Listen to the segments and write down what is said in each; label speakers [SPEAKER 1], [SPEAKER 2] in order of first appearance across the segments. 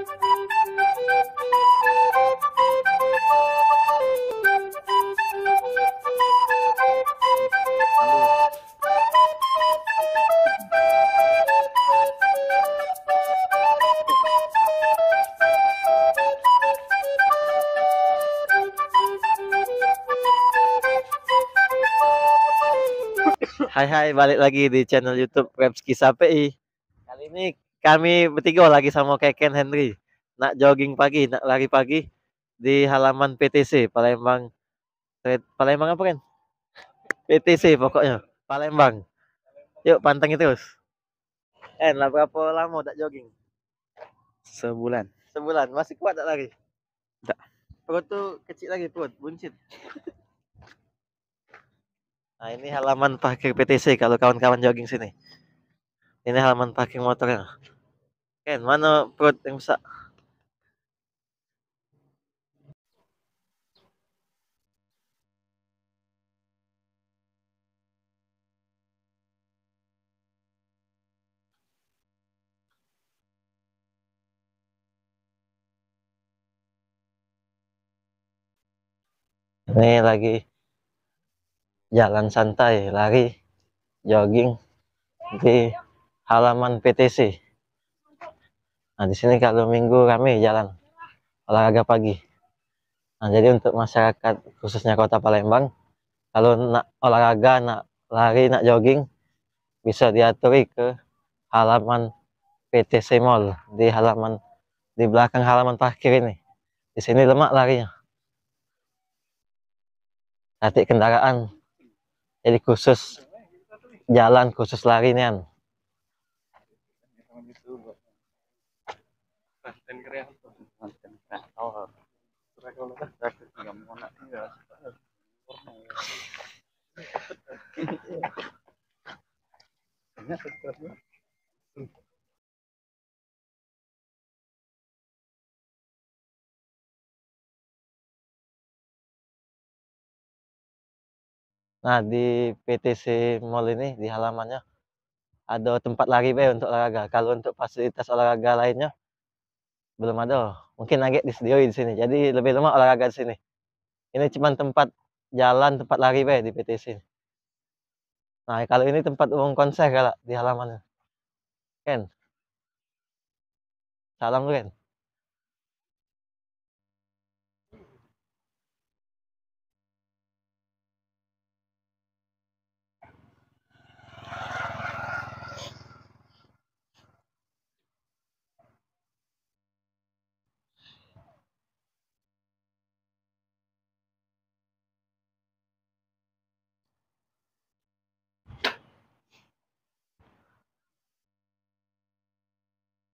[SPEAKER 1] Hai, balik lagi di channel YouTube Repski KPI. Kali ini kami bertiga lagi sama Keken Henry. Nak jogging pagi, nak lari pagi di halaman PTC Palembang. Palembang apa kan? PTC pokoknya, Palembang. Yuk pantengin terus. Lah berapa lama tak jogging?
[SPEAKER 2] Sebulan.
[SPEAKER 1] Sebulan. Masih kuat tak lari?
[SPEAKER 2] Tak.
[SPEAKER 1] Perut tuh kecil lagi, perut buncit. Nah, ini halaman parkir PTC kalau kawan-kawan jogging sini. Ini halaman parkir motornya. Ken, mana perut yang besar? Ini lagi jalan santai, lari, jogging di halaman PTC. Nah, di sini kalau minggu kami jalan olahraga pagi. Nah, jadi untuk masyarakat khususnya Kota Palembang, kalau nak olahraga, nak lari, nak jogging, bisa diaturi ke halaman PTC Mall di belakang halaman parkir ini. Di sini lemak larinya. Nanti kendaraan, jadi khusus jalan, khusus lari nih. Nah, di PTC Mall ini di halamannya ada tempat lari untuk olahraga. Kalau untuk fasilitas olahraga lainnya belum ada. Mungkin agak disediain di sini. Jadi lebih lemak olahraga di sini. Ini cuma tempat jalan, tempat lari di PTC. Nah, kalau ini tempat umum konser kalau di halamannya. Ken. Salam lu, Ken.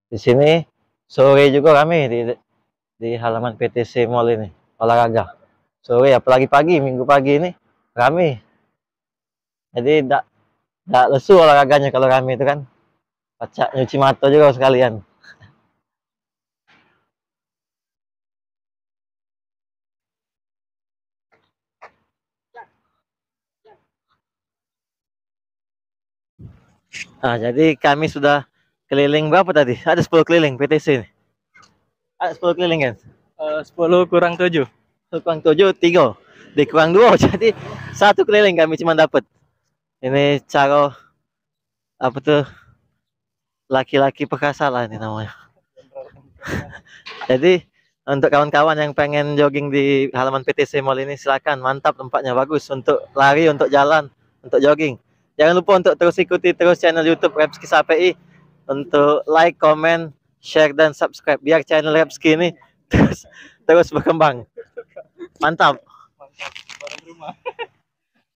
[SPEAKER 1] Di sini sore juga kami di halaman PTC Mall ini olahraga. Sore apalagi pagi, minggu pagi ini kami. Jadi tidak lesu olahraganya kalau kami itu kan. Pacak nyuci mata juga sekalian. Nah, jadi kami sudah keliling berapa tadi? Ada 10 keliling PTC ini. Ada 10 keliling kan?
[SPEAKER 2] 10 kurang 7.
[SPEAKER 1] Kurang 7, 3. Dikurang 2, jadi 1 keliling kami cuma dapat. Ini cara apa tuh? Laki-laki perkasa lah ini namanya. Jadi untuk kawan-kawan yang pengen jogging di halaman PTC Mall ini silakan, mantap tempatnya, bagus untuk lari, untuk jalan, untuk jogging. Jangan lupa untuk terus ikuti terus channel YouTube Repski KPI untuk like, comment, share dan subscribe biar channel Repski ini terus berkembang. Mantap.